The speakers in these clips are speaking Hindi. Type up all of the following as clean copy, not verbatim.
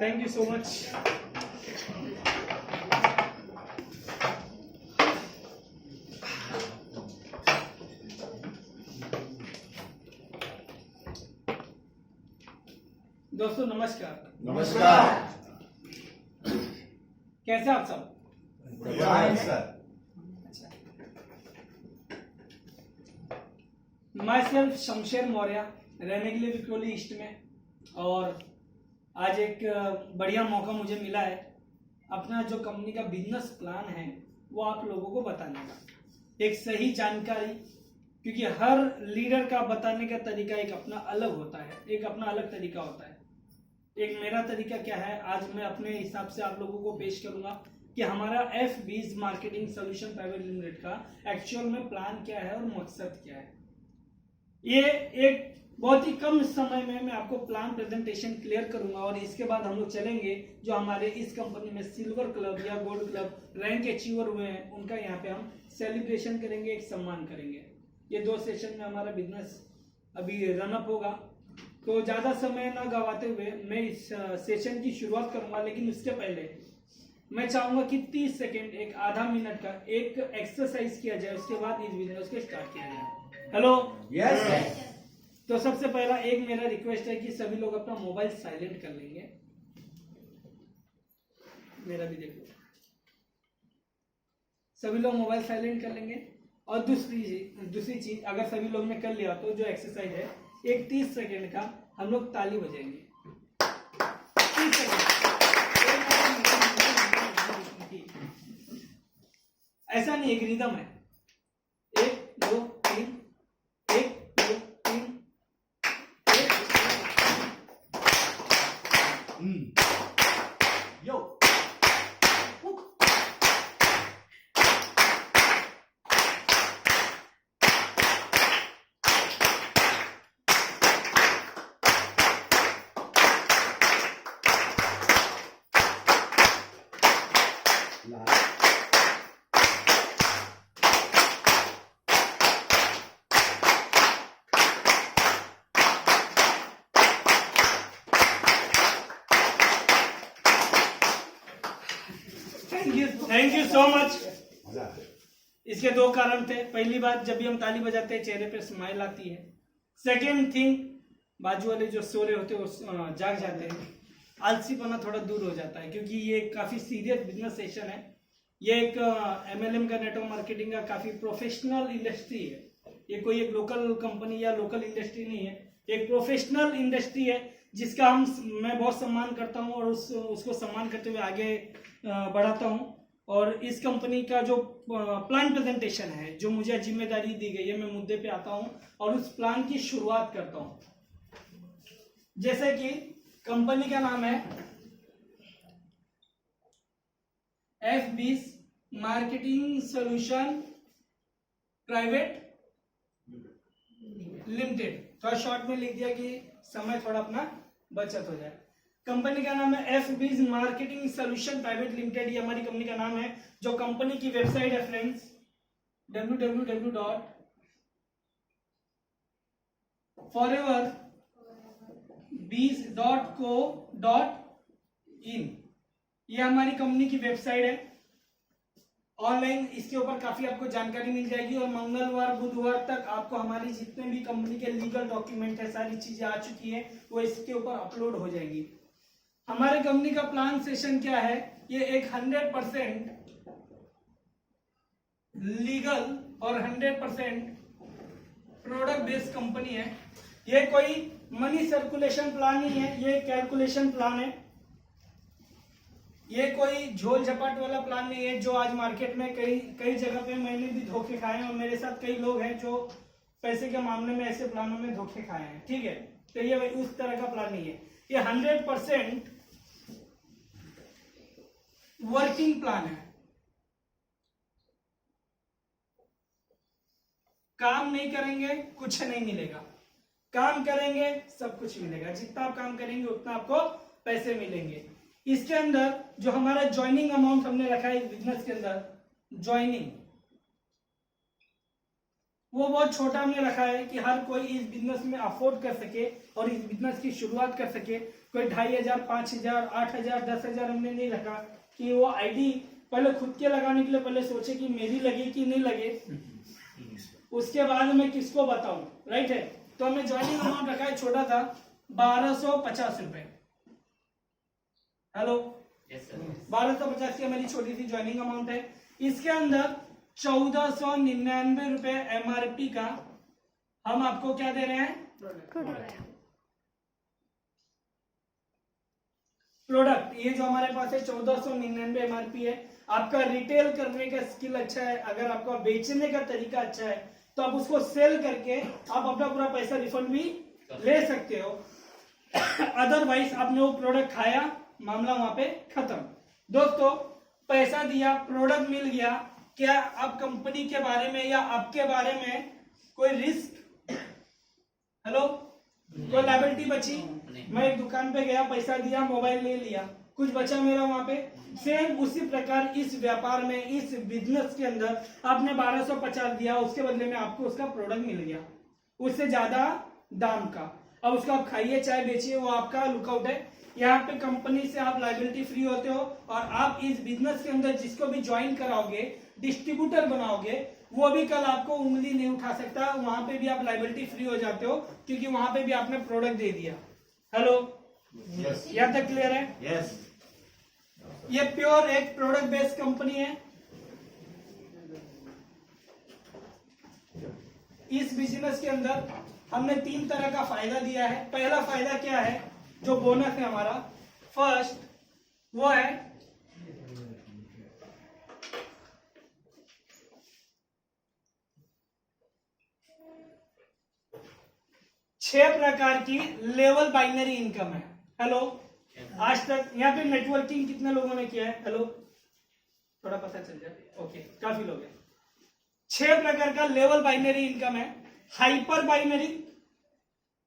Thank you so much. दोस्तों नमस्कार। नमस्कार। कैसे आप सब? बढ़िया है sir. My self Shamsher Maurya, रहने के लिए विक्रोली ईस्ट में, और आज एक बढ़िया मौका मुझे मिला है अपना जो कंपनी का बिजनेस प्लान है वो आप लोगों को बताने का, एक सही जानकारी, क्योंकि हर लीडर का बताने का तरीका एक अपना अलग होता है, एक अपना अलग तरीका होता है। एक मेरा तरीका क्या है, आज मैं अपने हिसाब से आप लोगों को पेश करूंगा कि हमारा FB's marketing solution private limited का एक्चुअल में प्लान क्या है और मकसद क्या है। ये एक बहुत ही कम समय में मैं आपको प्लान प्रेजेंटेशन क्लियर करूंगा, और इसके बाद हम लोग चलेंगे जो हमारे इस कंपनी में सिल्वर क्लब या गोल्ड क्लब रैंक अचीवर हुए हैं उनका यहाँ पे हम सेलिब्रेशन करेंगे, एक सम्मान करेंगे। ये 2 सेशन में हमारा बिजनेस अभी रनअप होगा, तो ज्यादा समय ना गवाते हुए मैं इस सेशन की शुरुआत करूंगा। लेकिन उसके पहले मैं चाहूंगा कि 30 सेकेंड, एक आधा मिनट का एक एक्सरसाइज किया जाए, उसके बाद इस बिजनेस को स्टार्ट किया जाए। Hello, yes. तो सबसे पहला एक मेरा रिक्वेस्ट है कि सभी लोग अपना मोबाइल साइलेंट कर लेंगे। मेरा भी देखो, सभी लोग मोबाइल साइलेंट कर लेंगे। और दूसरी चीज, अगर सभी लोग ने कर लिया तो जो एक्सरसाइज है, एक 30 सेकेंड का हम लोग ताली बजाएंगे। 30 सेकेंड, ऐसा नहीं, एक रिदम है। 1 2 3, 1 2 3, 1 यो। Thank you so much. इसके 2 कारण थे। पहली बात, जब भी हम ताली बजाते हैं चेहरे पे स्माइल आती है। सेकेंड थिंग, बाजू वाले जो सो रहे होते हैं वो जाग जाते हैं, आलसीपना थोड़ा दूर हो जाता है, क्योंकि ये काफी सीरियस बिजनेस सेशन है। ये एक MLM का, नेटवर्क मार्केटिंग का काफी प्रोफेशनल इंडस्ट्री है। ये कोई एक लोकल कंपनी या लोकल इंडस्ट्री नहीं है, एक प्रोफेशनल इंडस्ट्री है जिसका मैं बहुत सम्मान करता हूँ और उसको सम्मान करते हुए आगे बढ़ाता हूँ। और इस कंपनी का जो प्लान प्रेजेंटेशन है, जो मुझे जिम्मेदारी दी गई है, मैं मुद्दे पे आता हूँ और उस प्लान की शुरुआत करता हूँ। जैसे कि कंपनी का नाम है FB's marketing solution private limited, थोड़ा शॉर्ट में लिख दिया कि समय थोड़ा अपना बचत हो जाए। कंपनी का नाम है FB's marketing solution private limited, ये हमारी कंपनी का नाम है। जो कंपनी की वेबसाइट है फ्रेंड्स, foreverbees.co.in, ये हमारी कंपनी की वेबसाइट है। ऑनलाइन इसके ऊपर काफी आपको जानकारी मिल जाएगी, और मंगलवार बुधवार तक आपको हमारी जितने भी कंपनी के लीगल डॉक्यूमेंट है, सारी चीजें आ चुकी है, वो इसके ऊपर अपलोड हो जाएगी। हमारे कंपनी का प्लान सेशन क्या है, ये एक 100% लीगल और 100% प्रोडक्ट बेस्ड कंपनी है। ये कोई मनी सर्कुलेशन प्लान नहीं है, ये कैलकुलेशन प्लान है। ये कोई झोल झपाट वाला प्लान नहीं है, जो आज मार्केट में कई जगह पे मैंने भी धोखे खाए हैं, और मेरे साथ कई लोग हैं जो पैसे के मामले में ऐसे प्लानों में धोखे खाए हैं। ठीक है, तो ये उस तरह का प्लान नहीं है, ये 100% वर्किंग प्लान है। काम नहीं करेंगे कुछ नहीं मिलेगा, काम करेंगे सब कुछ मिलेगा। जितना आप काम करेंगे उतना आपको पैसे मिलेंगे। इसके अंदर जो हमारा ज्वाइनिंग अमाउंट हमने रखा है बिजनेस के अंदर, ज्वाइनिंग वो बहुत छोटा हमने रखा है कि हर कोई इस बिजनेस में अफोर्ड कर सके और इस बिजनेस की शुरुआत कर सके। कोई 2500, 5000, 8000, 10,000 हमने नहीं रखा कि वो आईडी पहले खुद के लगाने के लिए पहले सोचे कि मेरी लगे कि नहीं लगे, उसके बाद मैं किसको बताऊं, राइट है। तो हमने ज्वाइनिंग अमाउंट रखा है, छोटा था 1250 रुपए। हेलो, 1250 की हमारी छोटी सी ज्वाइनिंग अमाउंट है। इसके अंदर 1499 रुपए MRP का हम आपको क्या दे रहे हैं, प्रोडक्ट। ये जो हमारे पास है 1499 MRP है। आपका रिटेल करने का स्किल अच्छा है, अगर आपका बेचने का तरीका अच्छा है तो आप उसको सेल करके आप अपना पूरा पैसा रिफंड भी ले सकते हो। अदरवाइज आपने वो प्रोडक्ट खाया, मामला वहां पे खत्म। दोस्तों, पैसा दिया, प्रोडक्ट मिल गया, क्या आप कंपनी के बारे में या आपके बारे में कोई रिस्क, हेलो, कोई लायबिलिटी बची? मैं एक दुकान पे गया, पैसा दिया, मोबाइल ले लिया, कुछ बचा मेरा वहां पे? सेम उसी प्रकार इस व्यापार में, इस बिजनेस के अंदर आपने 1250 दिया, उसके बदले में आपको उसका प्रोडक्ट मिल गया उससे ज्यादा दाम का। अब उसको आप खाइए चाहे बेचिए, वो आपका लुकआउट है। यहाँ पे कंपनी से आप लायबिलिटी फ्री होते हो, और आप इस बिजनेस के अंदर जिसको भी ज्वाइन कराओगे, डिस्ट्रीब्यूटर बनाओगे, वो भी कल आपको उंगली नहीं उठा सकता। वहां पे भी आप लायबिलिटी फ्री हो जाते हो, क्योंकि वहां पे भी आपने प्रोडक्ट दे दिया। हेलो, यहाँ तक क्लियर है? Yes. ये प्योर एक प्रोडक्ट बेस्ड कंपनी है। इस बिजनेस के अंदर हमने 3 तरह का फायदा दिया है। पहला फायदा क्या है, जो बोनस है हमारा, फर्स्ट वो है छह प्रकार की लेवल बाइनरी इनकम है। हेलो, आज तक यहाँ पे नेटवर्किंग कितने लोगों ने किया है? हेलो, थोड़ा पता चल जाए। ओके, काफी लोग हैं। 6 प्रकार का लेवल बाइनरी इनकम है। हाइपर बाइनरी,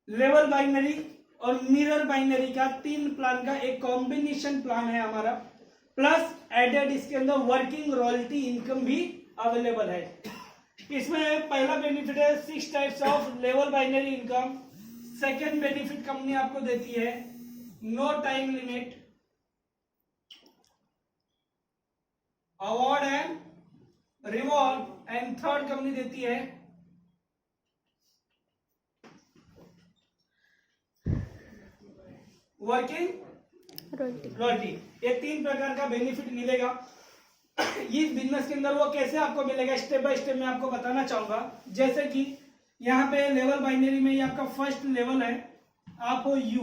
लेवल बाइनरी और मिरर बाइनरी का 3 प्लान का एक कॉम्बिनेशन प्लान है हमारा। प्लस एडेड इसके अंदर वर्किंग रॉयल्टी इनकम भी अवेलेबल है। इसमें पहला बेनिफिट है 6 types of level binary income. Second benefit company आपको देती है no time limit, award and reward, and third company देती है वर्किंग रॉयल्टी। ये 3 प्रकार का बेनिफिट मिलेगा इस बिजनेस के अंदर। वो कैसे आपको मिलेगा, स्टेप बाय स्टेप मैं आपको बताना चाहूंगा। जैसे कि यहाँ पे लेवल बाइनरी में ये आपका फर्स्ट लेवल है, आप हो यू।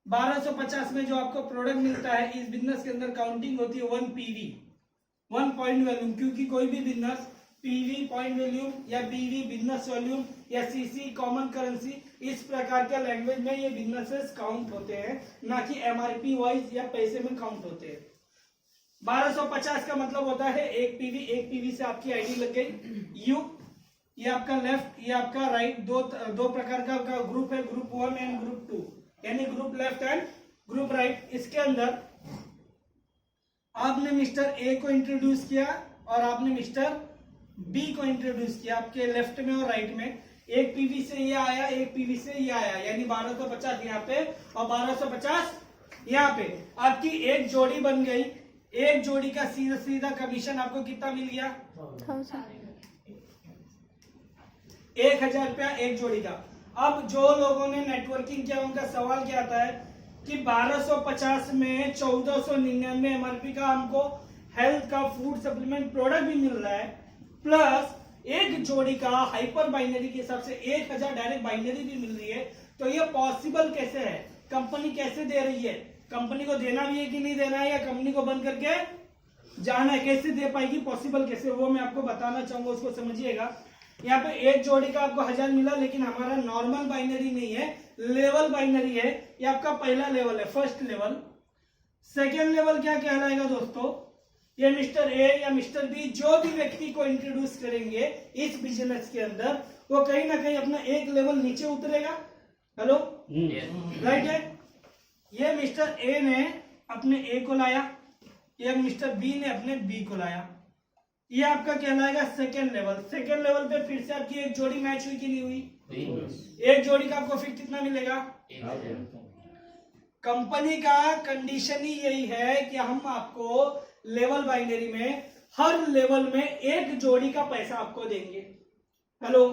1250 में जो आपको प्रोडक्ट मिलता है, इस बिजनेस के अंदर काउंटिंग होती है 1 PV, 1 पॉइंट वैल्यूम, क्योंकि कोई भी बिजनेस PV पॉइंट वैल्यूम या PV बिजनेस वॉल्यूम या CC कॉमन करेंसी, इस प्रकार के लैंग्वेज में ये बिजनेसेस काउंट होते हैं, ना कि MRP वाइज या पैसे में काउंट होते हैं। 1250 का मतलब होता है 1 PV से आपकी आईडी लग गई। यू, ये आपका लेफ्ट, ये आपका राइट, दो प्रकार का ग्रुप है, ग्रुप 1 एंड ग्रुप 2, यानी group left and group right. इसके अंदर आपने मिस्टर ए को इंट्रोड्यूस किया और आपने मिस्टर बी को इंट्रोड्यूस किया, आपके लेफ्ट में और राइट में। 1 PV से ये आया, 1 PV से ये आया, यानी 1250 यहाँ पे और 1250 यहाँ पे। आपकी एक जोड़ी बन गई। एक जोड़ी का सीधा सीधा कमीशन आपको कितना मिल गया? 1000 रुपया एक जोड़ी का। अब जो लोगों ने नेटवर्किंग किया उनका सवाल क्या आता है कि 1250 में 1499 MRP का हमको हेल्थ का फूड सप्लीमेंट प्रोडक्ट भी मिल रहा है, प्लस एक जोड़ी का हाइपर बाइनरी के हिसाब से 1000 डायरेक्ट बाइनरी भी मिल रही है। तो ये पॉसिबल कैसे है? कंपनी कैसे दे रही है? कंपनी को देना भी है कि नहीं देना है, या कंपनी को बंद करके जाना है? कैसे दे पाएगी, पॉसिबल कैसे, वो मैं आपको बताना चाहूंगा, उसको समझिएगा। यहाँ पे एक जोड़ी का आपको 1000 मिला, लेकिन हमारा नॉर्मल बाइनरी नहीं है, लेवल बाइनरी है। ये आपका पहला लेवल है, फर्स्ट लेवल। सेकेंड लेवल क्या कहलाएगा दोस्तों? ये मिस्टर ए या मिस्टर बी जो भी व्यक्ति को इंट्रोड्यूस करेंगे इस बिजनेस के अंदर, वो कहीं ना कहीं अपना एक लेवल नीचे उतरेगा। हेलो, राइट है? ये मिस्टर ए ने अपने ए को लाया, ये मिस्टर बी ने अपने बी को लाया। ये आपका कहलाएगा सेकेंड लेवल। सेकेंड लेवल पे फिर से आपकी एक जोड़ी मैच हुई कि नहीं हुई? एक जोड़ी का आपको फिर कितना मिलेगा? कंपनी का कंडीशन ही यही है कि हम आपको लेवल बाइनरी में हर लेवल में एक जोड़ी का पैसा आपको देंगे। हेलो,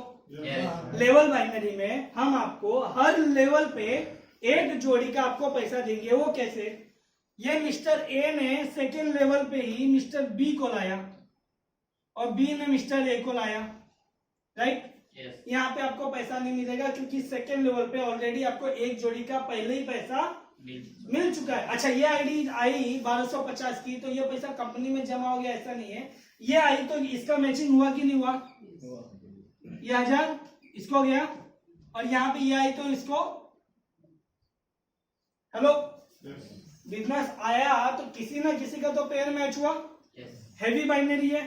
लेवल बाइनरी में हम आपको हर लेवल पे एक जोड़ी का आपको पैसा देंगे। वो कैसे? ये मिस्टर ए ने सेकेंड लेवल पे ही मिस्टर बी को लाया और बी ने मिस्टर ए को लाया, राइट? यहाँ पे आपको पैसा नहीं मिलेगा क्योंकि सेकेंड लेवल पे ऑलरेडी आपको एक जोड़ी का पहले ही पैसा मिल चुका है। अच्छा, ये आईडी आई 1250 की, तो ये पैसा कंपनी में जमा हो गया, ऐसा नहीं है। ये आई तो इसका मैचिंग हुआ कि नहीं हुआ? ये 1000 इसको हो गया और यहाँ पे ये आई तो इसको, हेलो, बिजनेस आया तो किसी ना किसी का तो पेयर मैच हुआ। हैवी बाइनरी है,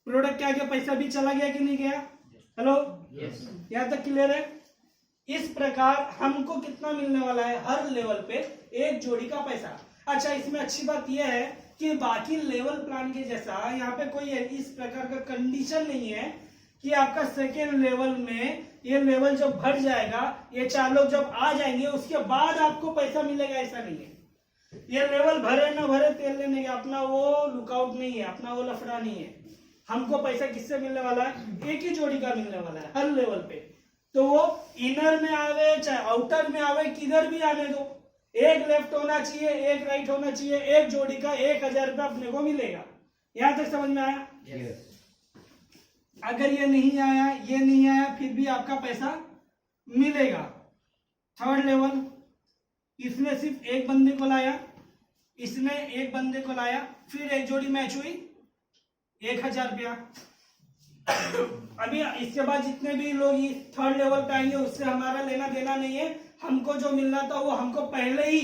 प्रोडक्ट के आगे पैसा भी चला गया कि नहीं गया? हेलो, यहाँ तक क्लियर है? इस प्रकार हमको कितना मिलने वाला है? हर लेवल पे एक जोड़ी का पैसा। अच्छा, इसमें अच्छी बात यह है कि बाकी लेवल प्लान के जैसा यहाँ पे कोई इस प्रकार का कंडीशन नहीं है कि आपका सेकेंड लेवल में ये लेवल जब भर जाएगा, ये 4 लोग जब आ जाएंगे उसके बाद आपको पैसा मिलेगा, ऐसा नहीं है। ये लेवल भरे ना भरे तेल लेने का अपना वो लुकआउट नहीं है, अपना वो लफड़ा नहीं है। हमको पैसा किससे मिलने वाला है? एक ही जोड़ी का मिलने वाला है हर लेवल पे। तो वो इनर में आवे चाहे आउटर में आवे, किधर भी आने दो, एक लेफ्ट होना चाहिए, एक राइट होना चाहिए, एक जोड़ी का 1000 रुपया अपने को मिलेगा। यहां तक समझ में आया? अगर ये नहीं आया, ये नहीं आया, फिर भी आपका पैसा मिलेगा। थर्ड लेवल, इसने सिर्फ एक बंदे को लाया, इसने एक बंदे को लाया, फिर एक जोड़ी मैच हुई, 1000 रुपया। अभी इसके बाद जितने भी लोग थर्ड लेवल पे आएंगे उससे हमारा लेना देना नहीं है। हमको जो मिलना था वो हमको पहले ही,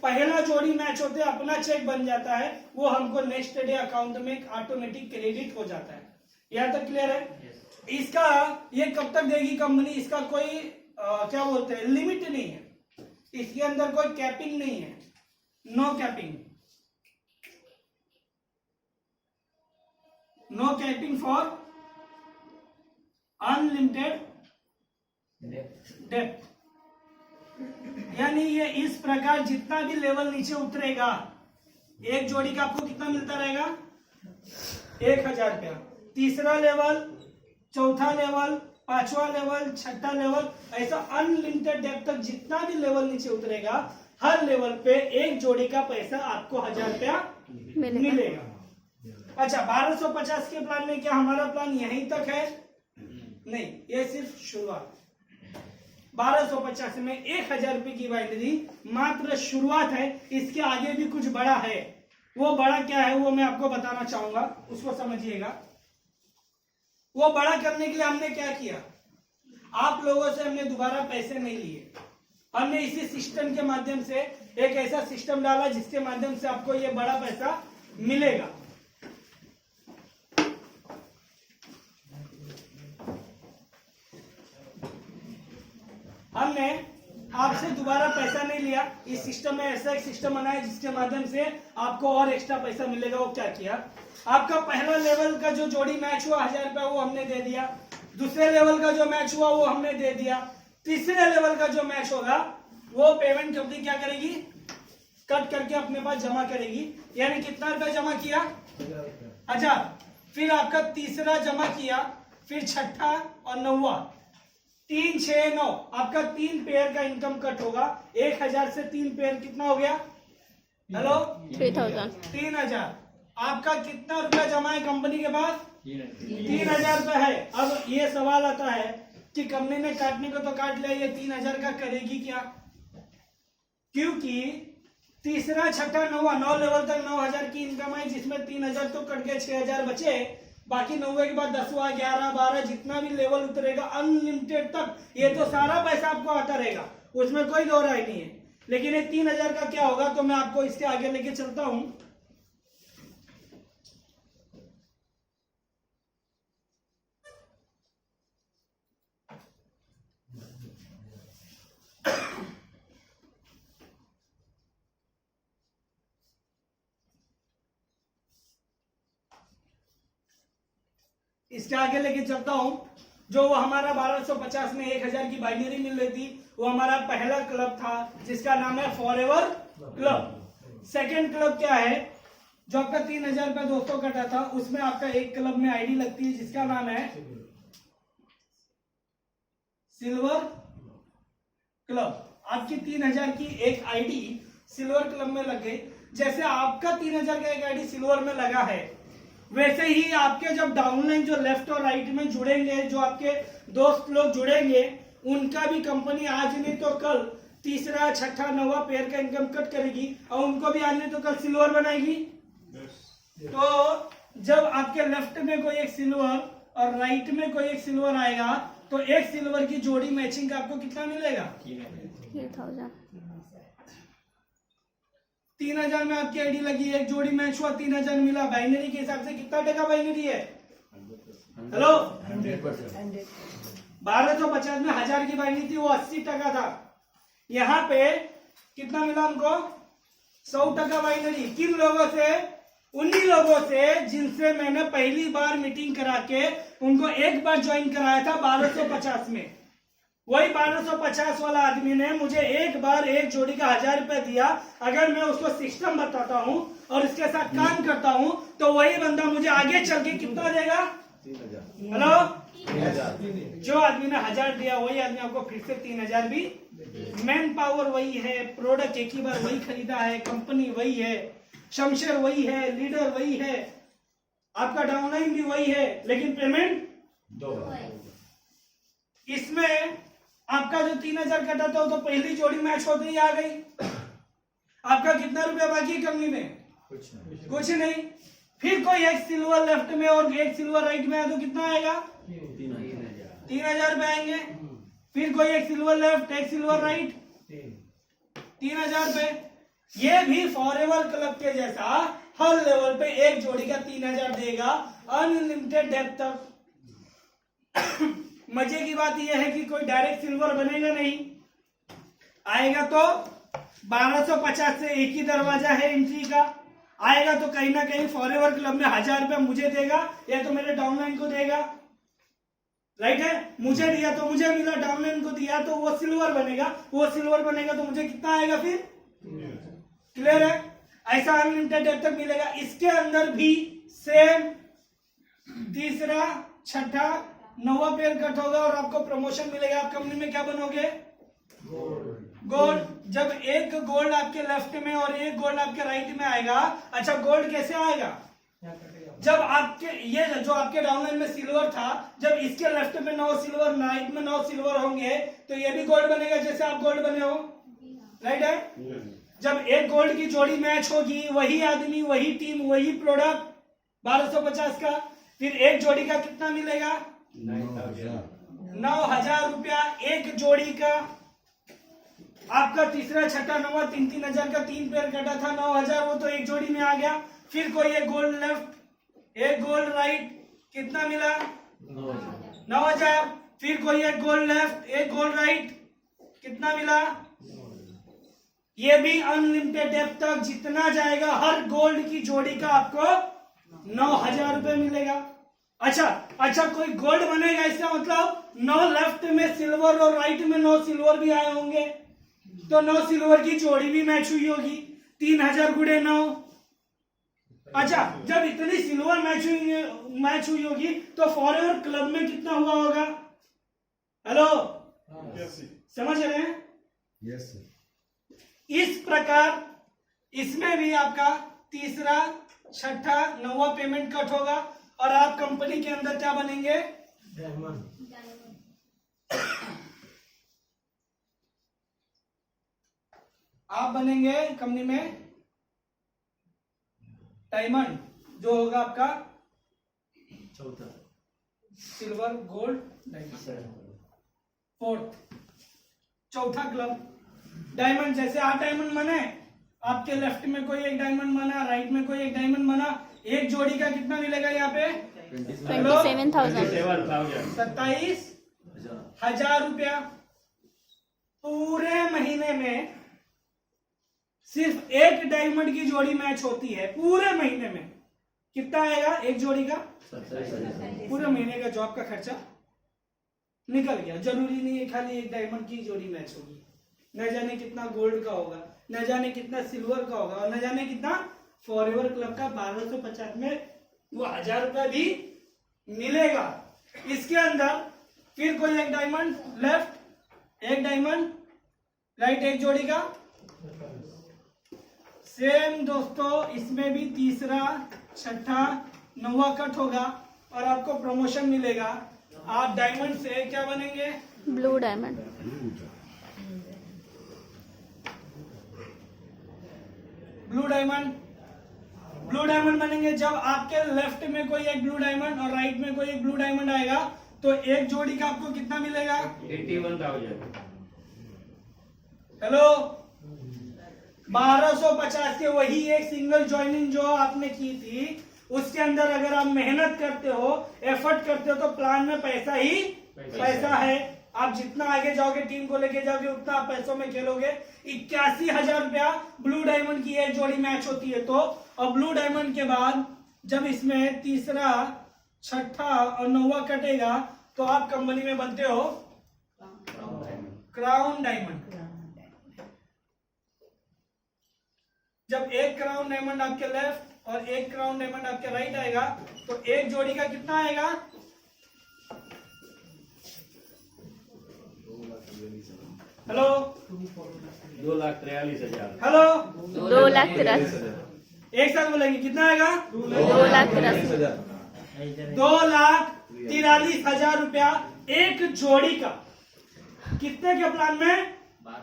पहला जोड़ी मैच होते अपना चेक बन जाता है, वो हमको नेक्स्ट डे अकाउंट में ऑटोमेटिक क्रेडिट हो जाता है। यहाँ तक क्लियर है? इसका ये कब तक देगी कंपनी? इसका कोई क्या बोलते हैं, लिमिट नहीं है। इसके अंदर कोई कैपिंग नहीं है, no capping, no capping for unlimited depth. यानी ये इस प्रकार जितना भी लेवल नीचे उतरेगा, एक जोड़ी का आपको कितना मिलता रहेगा? 1000 रुपया। तीसरा लेवल, चौथा लेवल, पांचवा लेवल, छठा लेवल, ऐसा अनलिमिटेड डेप्थ तक जितना भी लेवल नीचे उतरेगा, हर लेवल पे एक जोड़ी का पैसा आपको 1000 रुपया मिलेगा। अच्छा, 1250 के प्लान में क्या हमारा प्लान यहीं तक है? नहीं, ये सिर्फ शुरुआत। 1250 में 1000 रुपए की बाइनरी मात्र शुरुआत है। इसके आगे भी कुछ बड़ा है। वो बड़ा क्या है वो मैं आपको बताना चाहूंगा, उसको समझिएगा। वो बड़ा करने के लिए हमने क्या किया? आप लोगों से हमने दोबारा पैसे नहीं लिए, हमने इसी सिस्टम के माध्यम से एक ऐसा सिस्टम डाला जिसके माध्यम से आपको ये बड़ा पैसा मिलेगा। हमने आपसे दोबारा पैसा नहीं लिया, इस सिस्टम में ऐसा एक सिस्टम बनाया जिसके माध्यम से आपको और एक्स्ट्रा पैसा मिलेगा। वो क्या किया? आपका पहला लेवल का जो जोड़ी मैच हुआ 1000 रुपया वो हमने दे दिया, दूसरे लेवल का जो मैच हुआ वो हमने दे दिया, तीसरे लेवल का जो मैच होगा वो पेमेंट कंपनी क्या करेगी? कट करके अपने पास जमा करेगी। यानी कितना रुपया जमा किया? 1000। फिर आपका तीसरा जमा किया, फिर छठा और नौवा, 3, 6, 9, आपका 3 पेयर का इनकम कट होगा। 1000 से 3 पेयर कितना हो गया? हेलो, 3000। आपका कितना रुपया जमा है कंपनी के पास? 3000 रुपया है। अब ये सवाल आता है कि कंपनी ने काटने को तो काट लिया, ये 3000 का करेगी क्या? क्योंकि तीसरा, छठा, नौवा, 9 लेवल तक 9000 की इनकम है, जिसमें 3000 तो कट गए, 6000 बचे। बाकी 90 के बाद 10वां, 11, 12 जितना भी लेवल उतरेगा अनलिमिटेड तक, ये तो सारा पैसा आपको आता रहेगा, उसमें कोई दो राय नहीं है। लेकिन ये 3000 का क्या होगा तो मैं आपको इसके आगे लेके चलता हूं। इसके आगे लेके चलता हूं। जो वो हमारा 1250 में 1000 की बाइनरी मिल रही थी, वो हमारा पहला क्लब था जिसका नाम है फॉरएवर क्लब। सेकंड क्लब क्या है, जो आपका 3000 रुपया दोस्तों कटा था, उसमें आपका एक क्लब में आईडी लगती है जिसका नाम है सिल्वर क्लब। आपकी 3000 की एक आईडी सिल्वर क्लब में लग गई। जैसे आपका 3000 का एक आईडी सिल्वर में लगा है, वैसे ही आपके जब डाउनलाइन जो लेफ्ट और राइट में जुड़ेंगे, जो आपके दोस्त लोग जुड़ेंगे, उनका भी कंपनी आज नहीं तो कल तीसरा छठा नवा पेयर का इनकम कट करेगी और उनको भी आज नहीं तो कल सिल्वर बनाएगी। तो जब आपके लेफ्ट में कोई एक सिल्वर और राइट में कोई एक सिल्वर आएगा, तो एक सिल्वर की जोड़ी मैचिंग का आपको कितना मिलेगा? 3000 में आपकी आईडी लगी, एक जोड़ी मैच हुआ, 3000 मिला। बाइनरी के हिसाब से कितना टका बाइनरी है? हेलो, 1250 में 1000 की बाइनरी थी, वो 80 टका था। यहाँ पे कितना मिला हमको? 100 टका बाइनरी। किन लोगों से? उन्हीं लोगों से जिनसे मैंने पहली बार मीटिंग करा के उनको एक बार ज्वाइन कराया था 1250 में। वही 1250 वाला आदमी ने मुझे एक बार एक जोड़ी का 1000 रुपया दिया। अगर मैं उसको सिस्टम बताता हूँ और इसके साथ काम करता हूँ, तो वही बंदा मुझे आगे चल के कितना देगा? 3000। हेलो, 3000। जो आदमी ने 1000 दिया वही आदमी आपको फिर से 3000 भी। मैन पावर वही है, प्रोडक्ट एक ही बार वही खरीदा है, कंपनी वही है, शमशेर वही है, लीडर वही है, आपका डाउनलाइन भी वही है, लेकिन पेमेंट 2। इसमें आपका जो 3000 कटा था, तो पहली जोड़ी मैच होते ही आ गई। आपका कितना रुपया बाकी है कंपनी में? कुछ नहीं। फिर कोई एक सिल्वर लेफ्ट में और एक सिल्वर राइट में है तो कितना आएगा? 3000 रुपए आएंगे। फिर कोई एक सिल्वर लेफ्ट, एक सिल्वर राइट, 3000 रुपए। ये भी फॉरएवर क्लब के जैसा हर लेवल पे एक जोड़ी का 3000 देगा, अनलिमिटेड डेप्थ तक। मजे की बात यह है कि कोई डायरेक्ट सिल्वर बनेगा नहीं, आएगा तो 1250 से एक ही दरवाजा है एंट्री का। आएगा तो कहीं ना कहीं फॉरएवर क्लब में 1000 रुपया मुझे देगा या तो मेरे डाउनलाइन को देगा। राइट है, मुझे दिया तो मुझे मिला, डाउनलाइन को दिया तो वो सिल्वर बनेगा। वो सिल्वर बनेगा तो मुझे कितना आएगा फिर? क्लियर है? ऐसा अनलिमिटेड डेप्थ तक मिलेगा। इसके अंदर भी सेम तीसरा छठा नवा पेयर कट होगा और आपको प्रमोशन मिलेगा। आप कंपनी में क्या बनोगे? गोल्ड। जब एक गोल्ड आपके लेफ्ट में और एक गोल्ड आपके राइट में आएगा। अच्छा, गोल्ड कैसे आएगा? जब आपके ये जो आपके डाउनलाइन में सिल्वर था, जब इसके लेफ्ट में 9 सिल्वर, राइट में 9 सिल्वर होंगे, तो ये भी गोल्ड बनेगा जैसे आप गोल्ड बने हो। राइट है? जब एक गोल्ड की जोड़ी मैच होगी, वही आदमी, वही टीम, वही प्रोडक्ट 1250 का, फिर एक जोड़ी का कितना मिलेगा? 9000 रुपया एक जोड़ी का। आपका तीसरा छठा नवा 3000 का 3 पेयर कटा था, 9000 वो तो एक जोड़ी में आ गया। फिर कोई एक गोल्ड लेफ्ट, एक गोल्ड राइट, कितना मिला? 9000। फिर कोई एक गोल्ड लेफ्ट, एक गोल्ड राइट, कितना मिला? ये भी अनलिमिटेड डेप्थ तक जितना जाएगा, हर गोल्ड की जोड़ी का आपको 9000 रुपए मिलेगा। अच्छा, कोई गोल्ड बनेगा, इसका मतलब 9 लेफ्ट में सिल्वर और राइट में 9 सिल्वर भी आए होंगे, तो 9 सिल्वर की जोड़ी भी मैच हुई होगी। 3000 गुणे 9। अच्छा, जब इतनी सिल्वर मैच हुई होगी तो फॉरएवर क्लब में कितना हुआ होगा? हेलो, समझ रहे हैं? Yes sir. इस प्रकार इसमें भी आपका तीसरा छठा नवा पेमेंट कट होगा और आप कंपनी के अंदर क्या बनेंगे? आप बनेंगे कंपनी में डायमंड, जो होगा आपका चौथा सिल्वर, गोल्ड, डायमंड। फोर्थ, चौथा क्लब डायमंड। जैसे 8 डायमंड बने, आपके लेफ्ट में कोई एक डायमंड बना, राइट में कोई एक डायमंड बना, एक जोड़ी का कितना मिलेगा यहाँ पे? 27,000 रुपया। पूरे महीने में सिर्फ एक डायमंड की जोड़ी मैच होती है। पूरे महीने में कितना आएगा एक जोड़ी का? पूरे महीने का जॉब का खर्चा निकल गया। जरूरी नहीं है खाली एक डायमंड की जोड़ी मैच होगी, न जाने कितना गोल्ड का होगा, न जाने कितना सिल्वर का होगा, और न जाने कितना फॉरएवर क्लब का 1250 में वो 1000 रुपया भी मिलेगा। इसके अंदर फिर कोई एक डायमंड लेफ्ट, एक डायमंड राइट, एक जोड़ी का सेम दोस्तों। इसमें भी तीसरा, छठा, नौवा कट होगा और आपको प्रमोशन मिलेगा। आप डायमंड से क्या बनेंगे? Blue diamond. Blue diamond, blue diamond बनेंगे जब आपके लेफ्ट में कोई एक ब्लू डायमंड और राइट में कोई एक ब्लू डायमंड आएगा तो एक जोड़ी का आपको कितना मिलेगा? 81,000। हेलो, 1250 के वही एक सिंगल ज्वाइनिंग जो आपने की थी, उसके अंदर अगर आप मेहनत करते हो, एफर्ट करते हो, तो प्लान में पैसा ही पैसा है। आप जितना आगे जाओगे, टीम को लेके जाओगे, उतना आप पैसों में खेलोगे। 81,000 रुपया ब्लू डायमंड की एक जोड़ी मैच होती है तो। और ब्लू डायमंड के बाद जब इसमें तीसरा, छठा और नौवा कटेगा तो आप कंपनी में बनते हो क्राउन डायमंड। जब एक क्राउन डायमंड आपके लेफ्ट और एक क्राउन डायमंड आपके राइट आएगा तो एक जोड़ी का कितना आएगा? हेलो, 2,43,000। हेलो, 2,43,000। एक साथ बोलेंगे कितना आएगा? 2,43,000। 2,43,000 रुपया एक जोड़ी का। कितने के प्लान में?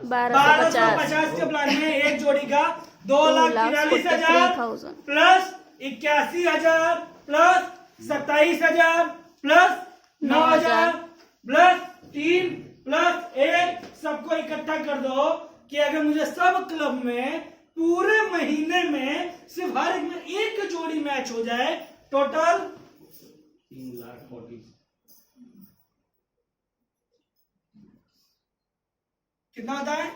1250 के प्लान में एक जोड़ी का 2,43,000 plus 81,000 plus 27,000 plus 9,000 plus 3 plus 1, सबको इकट्ठा कर दो कि अगर मुझे सब क्लब में पूरे महीने में सिर्फ हर एक में एक जोड़ी मैच हो जाए, टोटल 3,40,000। कितना होता है?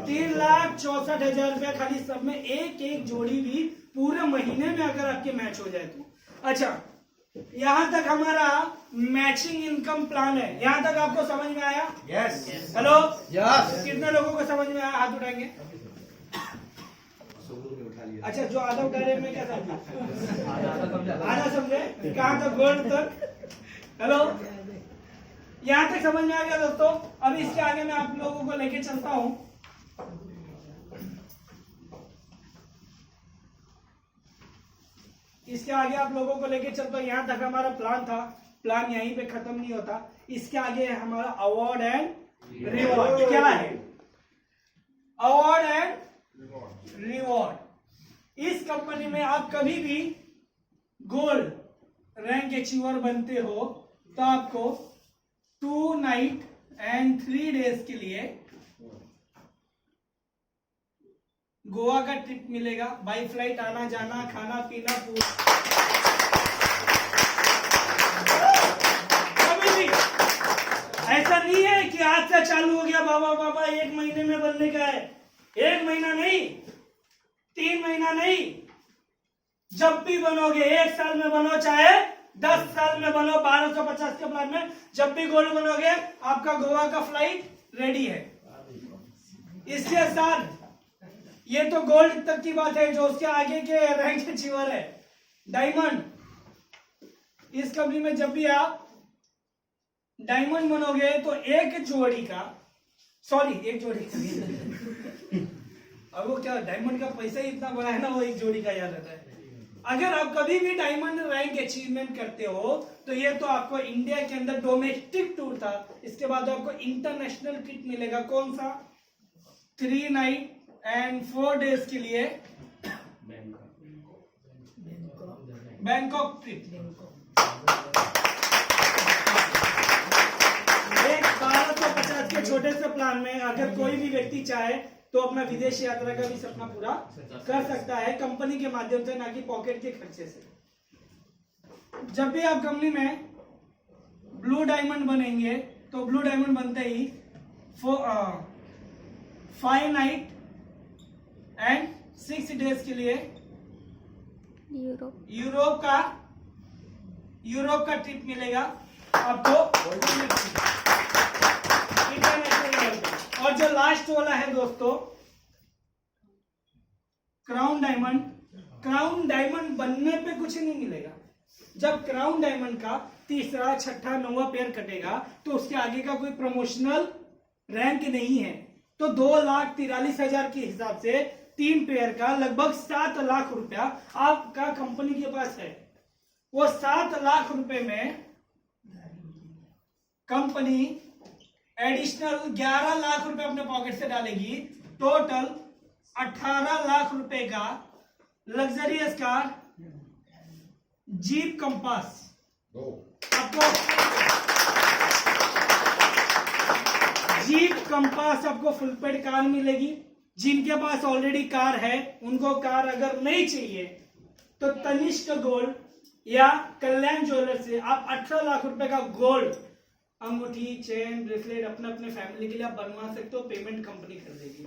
3,64,000 रुपया खाली सब में एक एक जोड़ी भी पूरे महीने में अगर आपके मैच हो जाए तो। अच्छा, यहां तक हमारा मैचिंग इनकम प्लान है। यहां तक आपको समझ में आया? यस। Hello, yes. कितने लोगों को समझ में आया? हाथ उठाएंगे। अच्छा, जो आधा उठा रहे मैं क्या समझा? आधा समझे? कहां तक? गोल्ड तक। हेलो, यहां तक समझ में आ गया दोस्तों? अभी इसके आगे मैं आप लोगों को लेके चलता हूं। इसके आगे आप लोगों को लेके चलता हूं। यहां तक हमारा प्लान था। प्लान यहीं पे खत्म नहीं होता। इसके आगे हमारा अवार्ड एंड रिवॉर्ड। क्या है? Award and reward. इस कंपनी में आप कभी भी गोल्ड रैंक अचीवर बनते हो तो आपको 2 नाइट एंड 3 डेज के लिए गोवा का ट्रिप मिलेगा। बाई फ्लाइट आना जाना, खाना पीना पूरा। कभी भी ऐसा नहीं है कि आज से चालू हो गया बाबा बाबा 1 महीने में बनने का है। 1 महीना नहीं, 3 महीना नहीं, जब भी बनोगे, 1 साल में बनो चाहे 10 साल में बनो, 1250 के प्लान में जब भी गोल्ड बनोगे आपका गोवा का फ्लाइट रेडी है। इसके साथ ये तो गोल्ड तक की बात है, जो उसके आगे के रैंक अचीवर है डायमंड। इस कंपनी में जब भी आप डायमंड बनोगे तो एक जोड़ी का अब वो क्या, डायमंड का पैसा ही इतना बड़ा है ना, वो एक जोड़ी का याद रहता है। अगर आप कभी भी डायमंड रैंक अचीवमेंट करते हो तो ये तो आपको इंडिया के अंदर डोमेस्टिक टूर था। इसके बाद आपको इंटरनेशनल ट्रिप मिलेगा। कौन सा? 3 नाइट एंड 4 डेज के लिए बैंकॉक ट्रिप। एक 1250 के छोटे से प्लान में अगर कोई भी व्यक्ति चाहे तो अपना विदेश यात्रा का भी सपना पूरा कर सकता है, कंपनी के माध्यम से, ना कि पॉकेट के खर्चे से। जब भी आप कंपनी में ब्लू डायमंड बनेंगे तो ब्लू डायमंड बनते ही 5 नाइट एंड 6 डेज के लिए यूरोप का ट्रिप मिलेगा। आपको इंटरनेशनल लेवल पे। और जो लास्ट वाला है दोस्तों क्राउन डायमंड, क्राउन डायमंड बनने पे कुछ नहीं मिलेगा। जब क्राउन डायमंड का तीसरा छठा नौवां पेयर कटेगा तो उसके आगे का कोई प्रमोशनल रैंक नहीं है। तो 2,43,000 के हिसाब से 3 पेयर का लगभग 7 लाख रुपया आपका कंपनी के पास है। वो 7 लाख रुपए में कंपनी एडिशनल 11 लाख रुपए अपने पॉकेट से डालेगी। टोटल 18 लाख रुपए का लग्जरियस कार जीप कंपास आपको, जीप कंपास आपको फुल पेड कार मिलेगी। जिनके पास ऑलरेडी कार है उनको कार अगर नहीं चाहिए तो तनिष्क गोल्ड या कल्याण ज्वेलर्स से आप 18 लाख रुपए का गोल्ड अंगूठी चेन ब्रेसलेट अपने अपने फैमिली के लिए आप बनवा सकते हो। पेमेंट कंपनी कर देगी।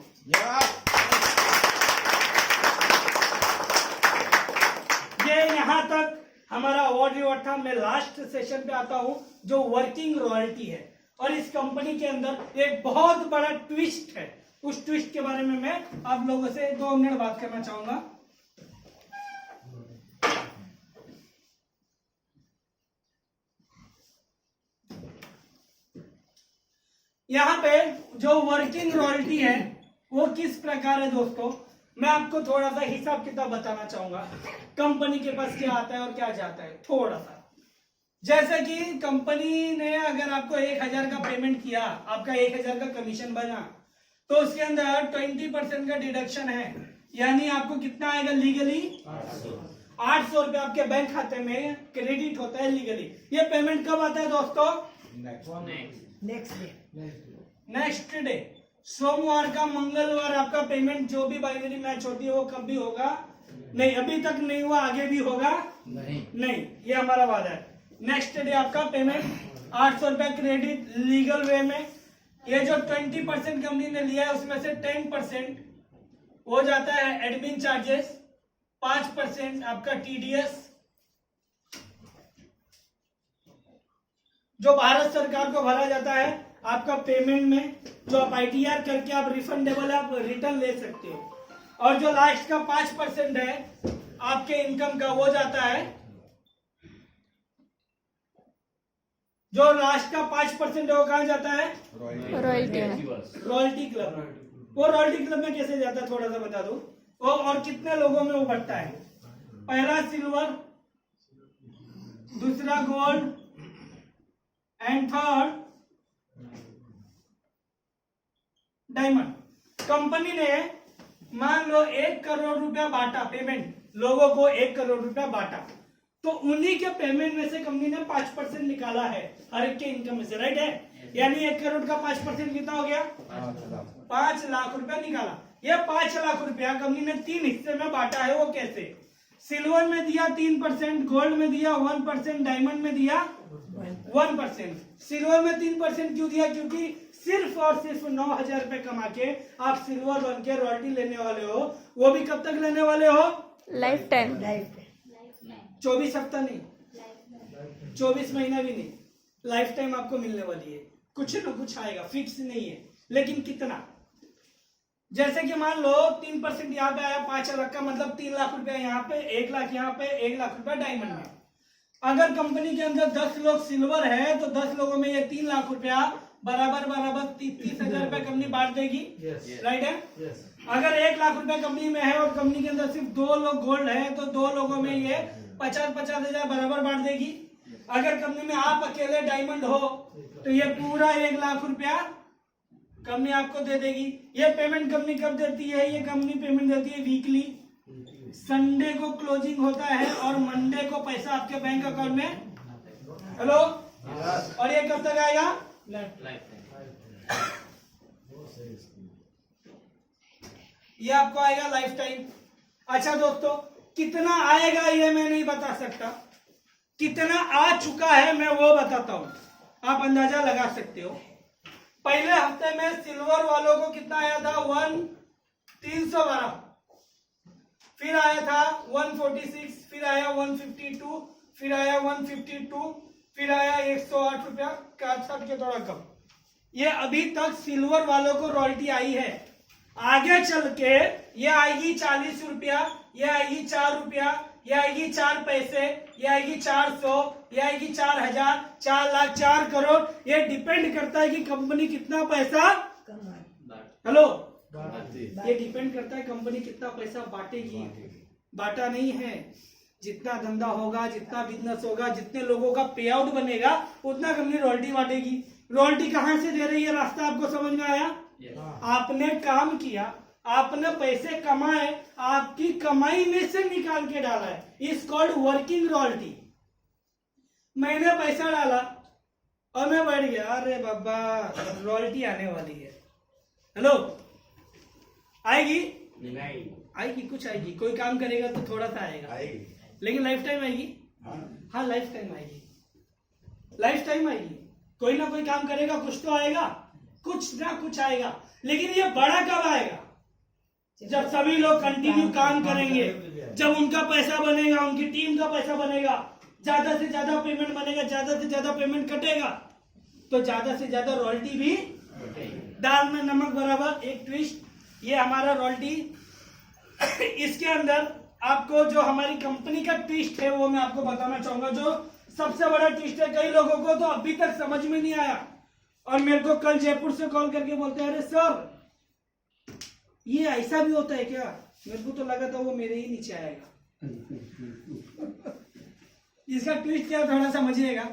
ये यहां तक हमारा अवार्ड रिवॉर्ड था। मैं लास्ट सेशन पे आता हूं जो वर्किंग रॉयल्टी है। और इस कंपनी के अंदर एक बहुत बड़ा ट्विस्ट है। उस ट्विस्ट के बारे में मैं आप लोगों से 2 मिनट बात करना चाहूंगा। यहाँ पे जो वर्किंग रॉयल्टी है वो किस प्रकार है दोस्तों, मैं आपको थोड़ा सा हिसाब किताब बताना चाहूंगा। कंपनी के पास क्या आता है और क्या जाता है थोड़ा सा। जैसे कि कंपनी ने अगर आपको 1,000 का पेमेंट किया, आपका 1,000 का कमीशन बना, तो उसके अंदर 20% का डिडक्शन है। यानी आपको कितना आएगा लीगली 800 रुपए आपके बैंक खाते में क्रेडिट होता है लीगली। ये पेमेंट कब आता है दोस्तों, नेक्स्ट डे, सोमवार का मंगलवार आपका पेमेंट जो भी बाइनरी मैच होती है वो कब भी होगा नहीं, अभी तक नहीं हुआ, आगे भी होगा नहीं, ये हमारा वादा है। नेक्स्ट डे आपका पेमेंट 800 रुपए क्रेडिट लीगल वे में। ये जो 20% कंपनी ने लिया है उसमें से 10% हो जाता है एडमिन चार्जेस, 5% आपका टीडीएस जो भारत सरकार को भरा जाता है आपका पेमेंट में, जो आप आईटीआर करके आप रिफंडेबल आप रिटर्न ले सकते हो। और जो लास्ट का 5% है आपके इनकम का वो जाता है, जो लास्ट का 5% है वो कहां जाता है, रॉयल्टी क्लब। वो रॉयल्टी क्लब में कैसे जाता है थोड़ा सा बता दो। और कितने लोगों में वो बढ़ता है, पहला सिल्वर, दूसरा gold and third diamond. Company ने मान लो 1 करोड़ रुपया बांटा पेमेंट, लोगों को 1 करोड़ रुपया बांटा, तो उन्हीं के पेमेंट में से कंपनी ने 5% निकाला है हर एक के इनकम में से, राइट है। यानी 1 करोड़ का 5% कितना हो गया, 5 लाख रुपया निकाला। ये 5 लाख रुपया कंपनी ने 3 हिस्से में बांटा है। वो कैसे, सिल्वर में दिया 3%, गोल्ड में दिया 1%, डायमंड में दिया 1%। सिल्वर में 3% क्यों दिया, क्योंकि सिर्फ और सिर्फ 9,000 रुपए कमा के आप सिल्वर बन के रॉयल्टी लेने वाले हो। वो भी कब तक लेने वाले हो, लाइफ टाइम, 24 हफ्ता नहीं, 24 महीना भी नहीं, लाइफ टाइम आपको मिलने वाली है। कुछ ना कुछ आएगा, फिक्स नहीं है, लेकिन कितना। जैसे कि मान लो 3% यहाँ पे आया, 5 लाख का मतलब 3 लाख रुपया यहाँ पे, 1 लाख यहाँ पे, 1 लाख रुपया डायमंड में। अगर कंपनी के अंदर 10 लोग सिल्वर है तो 10 लोगों में ये 3 लाख रुपया बराबर 30,000 रुपया कंपनी बांट देगी, राइट है। अगर 1 लाख रुपया कंपनी में है और कंपनी के अंदर सिर्फ 2 लोग गोल्ड है तो 2 लोगों में ये 50,000 बराबर बांट देगी। अगर कंपनी में आप अकेले डायमंड हो तो ये पूरा 1 लाख रुपया कंपनी आपको दे देगी। ये पेमेंट कंपनी कब देती है, ये कंपनी पेमेंट देती है वीकली। संडे को क्लोजिंग होता है और मंडे को पैसा आपके बैंक अकाउंट में, हेलो, और ये कब तक आएगा, ये आपको आएगा लाइफ टाइम। अच्छा दोस्तों, कितना आएगा ये मैं नहीं बता सकता, कितना आ चुका है मैं वो बताता हूं, आप अंदाजा लगा सकते हो। पहले हफ्ते में सिल्वर वालों को कितना आया था, 312, फिर आया था 146, फिर आया 152, फिर आया 152, फिर आया 108 रुपया, काट के थोड़ा कम। ये अभी तक सिल्वर वालों को रॉयल्टी आई है। आगे चल के ये आएगी 40 रुपया, ये आएगी 4 रुपया, ये आएगी 4 पैसे, ये आएगी 400, ये आएगी 4000, 4 लाख, 4 करोड़। ये डिपेंड करता है कि कंपनी कितना पैसा, हेलो, ये डिपेंड करता है कंपनी कितना पैसा बांटेगी। बांटा नहीं है, जितना धंधा होगा, जितना बिजनेस होगा, जितने लोगों का पे आउट बनेगा उतना कंपनी रॉयल्टी बांटेगी। रॉयल्टी कहां से दे रही है, रास्ता आपको समझ में आया? आपने काम किया, आपने पैसे कमाए, आपकी कमाई में से निकाल के डाला है, इज कॉल्ड वर्किंग रॉयल्टी। मैंने पैसा डाला और मैं बैठ गया, अरे बाबा रॉयल्टी आने वाली है। हेलो, आएगी? नहीं आएगी, कुछ आएगी। कोई काम करेगा तो थोड़ा सा आएगा, लेकिन लाइफ टाइम आएगी। हाँ, लाइफ टाइम आएगी, लाइफ टाइम आएगी। कोई ना कोई काम करेगा, कुछ तो आएगा, कुछ ना कुछ आएगा। लेकिन ये बड़ा कब आएगा? जब सभी लोग कंटिन्यू काम करेंगे, जब उनका पैसा बनेगा, उनकी टीम का पैसा बनेगा, ज्यादा से ज्यादा पेमेंट बनेगा, ज्यादा से ज्यादा पेमेंट कटेगा, तो ज्यादा से ज्यादा रॉयल्टी भी। दाल में नमक बराबर। एक ट्विस्ट, ये हमारा रॉयल्टी, इसके अंदर आपको जो हमारी कंपनी का ट्विस्ट है वो मैं आपको बताना चाहूंगा, जो सबसे बड़ा ट्विस्ट है। कई लोगों को तो अभी तक समझ में नहीं आया और मेरे को कल जयपुर से कॉल करके बोलते हैं, अरे सर ये ऐसा भी होता है क्या? मेरे को तो लगा था वो मेरे ही नीचे आएगा। इसका ट्विस्ट क्या, थोड़ा समझिएगा।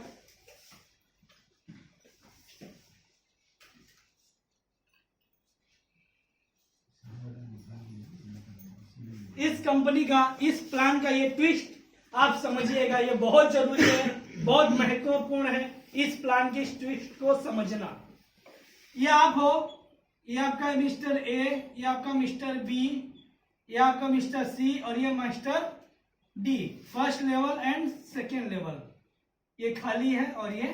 इस कंपनी का, इस प्लान का ये ट्विस्ट आप समझिएगा, ये बहुत जरूरी है, बहुत महत्वपूर्ण है इस प्लान के ट्विस्ट को समझना। ये आप हो, ये आपका मिस्टर ए, ये आपका मिस्टर बी, ये आपका मिस्टर सी और ये master D, first level and second level. ये खाली है और ये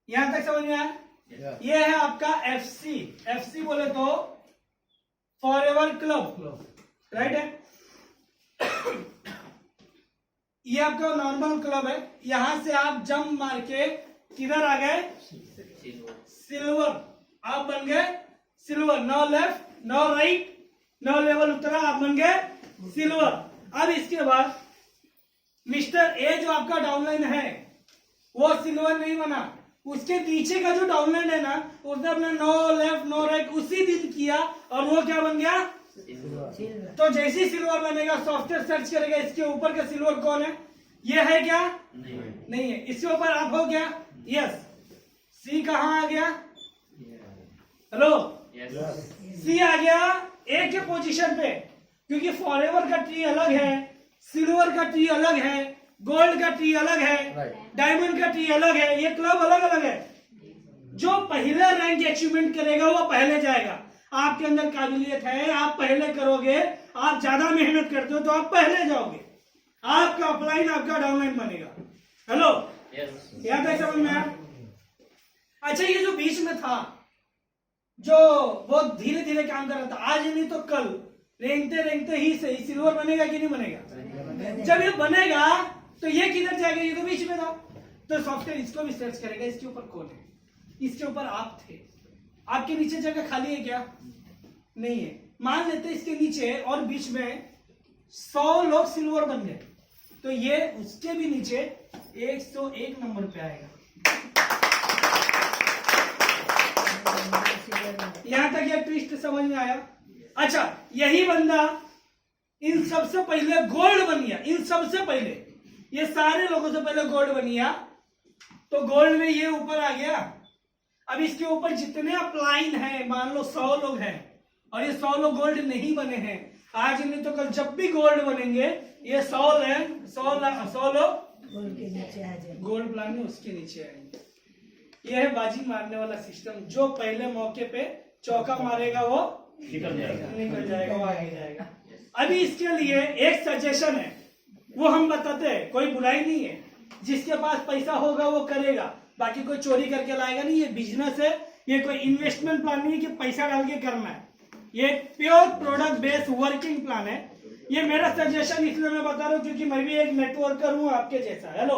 यहां तक समझ में आया? ये है आपका एफसी। एफसी बोले तो फॉरएवर क्लब, राइट है? ये आपका नॉर्मल क्लब है। यहां से आप जंप मार के किधर आ गए? सिल्वर। आप बन गए silver. No left, no right, no level उतरा, आप बन गए सिल्वर। अब इसके बाद मिस्टर ए जो आपका डाउनलाइन है वो सिल्वर नहीं बना, उसके नीचे का जो डाउनलाइन है ना, उसने अपना नो लेफ्ट नो राइट उसी दिन किया और वो क्या बन गया? तो जैसे ही सिल्वर बनेगा सॉफ्टवेयर सर्च करेगा इसके ऊपर का सिल्वर कौन है, ये है क्या? नहीं है। इसके ऊपर आप हो क्या? यस। सी कहाँ आ गया? हेलो, सी आ गया ए के पोजीशन पे, क्योंकि फॉरएवर का ट्री अलग है, सिल्वर का ट्री अलग है, गोल्ड का ट्री अलग है, डायमंड का ट्री अलग है, ये क्लब अलग अलग है। जो पहले रैंक अचीवमेंट करेगा वो पहले जाएगा। आपके अंदर काबिलियत है, आप पहले करोगे, आप ज्यादा मेहनत करते हो तो आप पहले जाओगे, आपका अपलाइन आपका डाउनलाइन बनेगा। हेलो, यहां तक समझ में आया? अच्छा, ये जो बीच में था, जो बहुत धीरे धीरे काम कर रहा था, आज नहीं तो कल रेंगते रेंगते ही सही सिल्वर बनेगा कि नहीं बनेगा? जब ये बनेगा तो ये किधर जाएगा? ये तो बीच में था। तो सॉफ्टवेयर इसको भी सर्च करेगा, इसके ऊपर कौन है? इसके ऊपर आप थे, आपके नीचे जगह खाली है क्या? नहीं है। मान लेते इसके नीचे और बीच में 100 लोग सिल्वर बन गए, तो ये उसके भी नीचे 101 नंबर पे आएगा। यहां तक ये ट्विस्ट समझ में आया? अच्छा, यही बंदा इन सबसे पहले गोल्ड बन गया। इन सबसे पहले, ये सारे लोगों से पहले गोल्ड बन गया, तो गोल्ड में ये ऊपर आ गया। अब इसके ऊपर जितने अपलाइन हैं, मान लो 100 लोग हैं और ये 100 लोग गोल्ड नहीं बने हैं, आज नहीं तो कल जब भी गोल्ड बनेंगे ये 100 लोग गोल्ड प्लान में उसके नीचे आएंगे। ये है बाजी मारने वाला सिस्टम। जो पहले मौके पे चौका मारेगा वो निकल जाएगा, वो आगे जाएगा। अभी इसके लिए एक सजेशन है, वो हम बताते हैं, कोई बुराई नहीं है। जिसके पास पैसा होगा वो करेगा, बाकी कोई चोरी करके लाएगा नहीं। ये बिजनेस है, ये कोई इन्वेस्टमेंट प्लान नहीं है कि पैसा डाल के करना है। ये pure product based working plan है। ये मेरा सजेशन इसलिए मैं बता रहा हूँ क्योंकि मैं भी एक नेटवर्कर हूँ आपके जैसा। हेलो,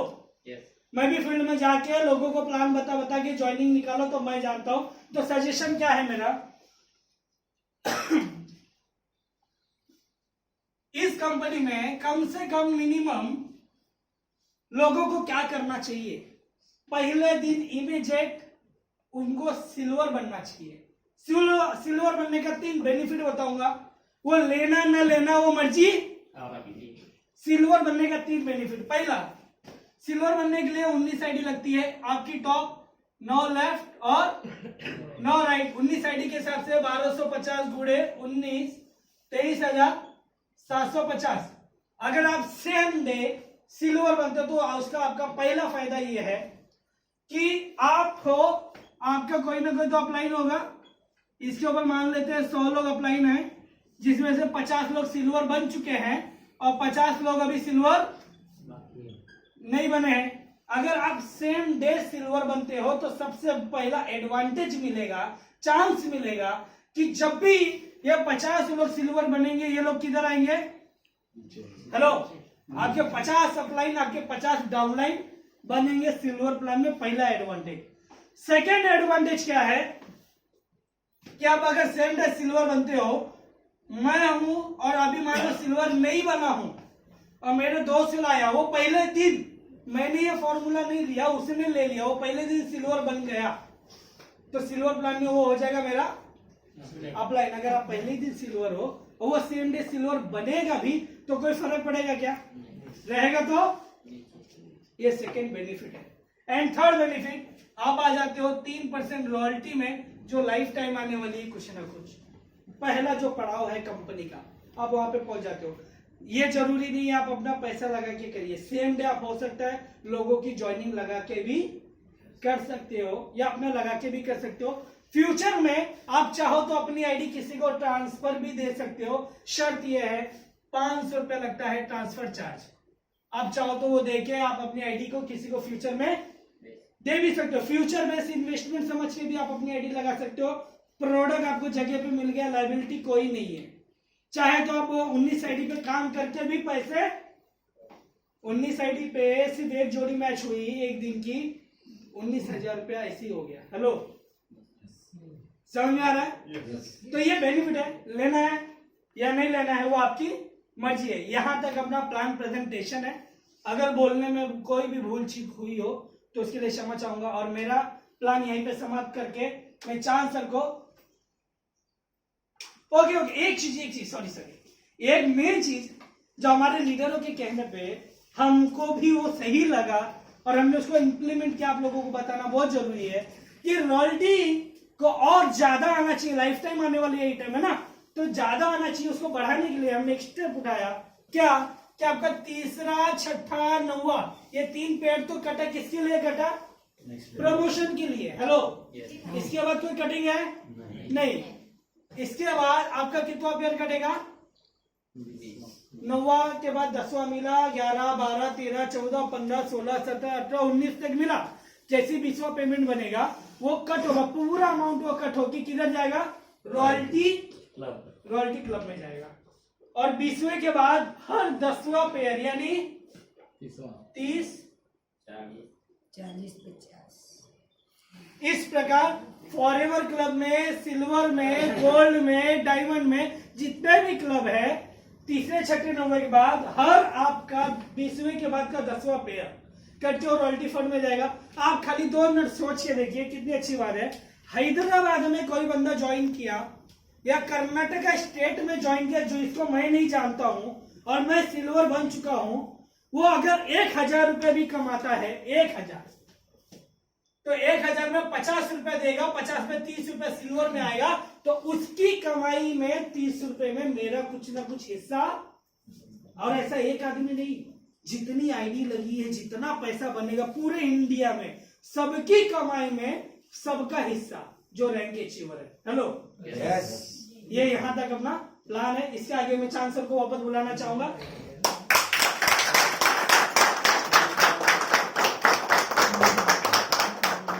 मैं भी फील्ड में जाके लोगों को प्लान बता के ज्वाइनिंग निकालो तो मैं जानता हूं। तो सजेशन क्या है मेरा, इस कंपनी में कम से कम मिनिमम लोगों को क्या करना चाहिए, पहले दिन इमीडिएट उनको सिल्वर बनना चाहिए। सिल्वर बनने का 3 बेनिफिट बताऊंगा, वो लेना न लेना वो मर्जी। सिल्वर बनने का 3 बेनिफिट, पहला सिल्वर बनने के लिए 19 आईडी लगती है आपकी टॉप, 9 लेफ्ट और 9 राइट। 19 आईडी के हिसाब से 1250 गुणे 19 23,750। अगर आप सेम डे सिल्वर बनते तो उसका आपका पहला फायदा ये है कि आपका कोई ना कोई तो अपलाइन होगा। इसके ऊपर मान लेते हैं 100 लोग अपलाइन है, जिसमें से 50 लोग सिल्वर बन चुके हैं और 50 लोग अभी सिल्वर नहीं बने हैं। अगर आप सेम डे सिल्वर बनते हो तो सबसे पहला एडवांटेज मिलेगा, चांस मिलेगा कि जब भी ये 50 लोग सिल्वर बनेंगे, ये लोग किधर आएंगे, हेलो, आपके 50 अपलाइन, आपके 50 डाउनलाइन बनेंगे सिल्वर प्लान में, पहला एडवांटेज। सेकेंड एडवांटेज क्या है कि आप अगर सेम डे सिल्वर बनते हो, मैं हूं और अभी मान लो सिल्वर नहीं बना हूं और मेरे दोस्त लाया, वो पहले दिन, मैंने ये फॉर्मूला नहीं लिया, उसने ले लिया, वो पहले दिन सिल्वर बन गया, तो सिल्वर प्लान में वो हो जाएगा मेरा अपलाइन। अगर आप पहले दिन सिल्वर हो और वो सेम डे सिल्वर बनेगा भी तो कोई फर्क पड़ेगा क्या, रहेगा। तो ये सेकेंड बेनिफिट है। एंड थर्ड बेनिफिट, आप आ जाते हो 3% रॉयल्टी में, जो लाइफ टाइम आने वाली है कुछ ना कुछ। पहला जो पड़ाव है कंपनी का, आप वहां पे पहुंच जाते हो। ये जरूरी नहीं है आप अपना पैसा लगा के करिए, सेम डे आप हो सकता है लोगों की ज्वाइनिंग लगा के भी कर सकते हो या अपना लगा के भी कर सकते हो। फ्यूचर में आप चाहो तो अपनी आईडी किसी को ट्रांसफर भी दे सकते हो। शर्त यह है 500 रुपया लगता है ट्रांसफर चार्ज, आप चाहो तो वो देके आप अपनी आईडी को किसी को फ्यूचर में दे भी सकते हो। फ्यूचर बेस्ड इन्वेस्टमेंट समझ के भी आप अपनी आईडी लगा सकते हो। प्रोडक्ट आपको जगह पे मिल गया, लायबिलिटी कोई नहीं है। चाहे तो आप 19 आईडी पे काम करके भी पैसे, 19 आईडी पे सिर्फ एक जोड़ी मैच हुई एक दिन की, 19,000 रुपया ऐसे ही हो गया। हेलो, समझ में आ रहा है? तो ये बेनिफिट है, लेना है या नहीं लेना है वो आपकी मर्जी है। यहां तक अपना प्लान प्रेजेंटेशन है। अगर बोलने में कोई भी भूल चूक हुई हो तो उसके लिए क्षमा चाहूंगा, और मेरा प्लान यहीं पे समाप्त करके मैं चांद सर को ओके एक चीज सॉरी एक मेन चीज जो हमारे लीडरों के कहने पे हमको भी वो सही लगा और हमने उसको इंप्लीमेंट किया, आप लोगों को बताना बहुत जरूरी है कि रॉयल्टी को और ज्यादा आना चाहिए। लाइफ टाइम आने वाली आइटम है ना, तो ज्यादा आना चाहिए। उसको बढ़ाने के लिए हमने एक स्टेप उठाया, क्या कि आपका तीसरा, छठा, 9वां ये 3 पेड़ तो कटा, किसके लिए कटा, प्रमोशन के लिए। हेलो, इसके बाद कोई कटिंग है नहीं। इसके बाद आपका कितना पेड़ कटेगा, 9वां के बाद 10वां मिला, 11, 12, 13, 14, 15, 16, 17, 18, 19 तक मिला। जैसे 20वां पेमेंट बनेगा वो कट होगा, पूरा अमाउंट वो कट होगी, किधर जाएगा, रॉयल्टी क्लब में जाएगा। और 20वें के बाद हर 10वां पेयर यानी 30, 40, 50 इस प्रकार फॉरएवर क्लब में, सिल्वर में, गोल्ड में, डायमंड में जितने भी क्लब है, तीसरे, छठे, 9वें के बाद हर आपका 20वें के बाद का 10वां पेयर कट के रॉयल्टी फंड में जाएगा। आप खाली 2 मिनट सोच के देखिए कितनी अच्छी बात है। हैदराबाद में कोई बंदा ज्वाइन किया या कर्नाटका स्टेट में ज्वाइन किया, जो इसको मैं नहीं जानता हूं और मैं सिल्वर बन चुका हूं, वो अगर 1,000 रुपए भी कमाता है, 1,000, तो 1,000 में 50 रुपए देगा, 50 में 30 रुपए सिल्वर में आएगा, तो उसकी कमाई में 30 रुपए में मेरा कुछ ना कुछ हिस्सा। और ऐसा एक आदमी नहीं, जितनी आईडी लगी है, जितना पैसा बनेगा पूरे इंडिया में, सबकी कमाई में सबका हिस्सा जो रैंक अचीवर है। हेलो, ये यहां तक अपना प्लान है। इसके आगे मैं चांद सर को वापस बुलाना चाहूंगा।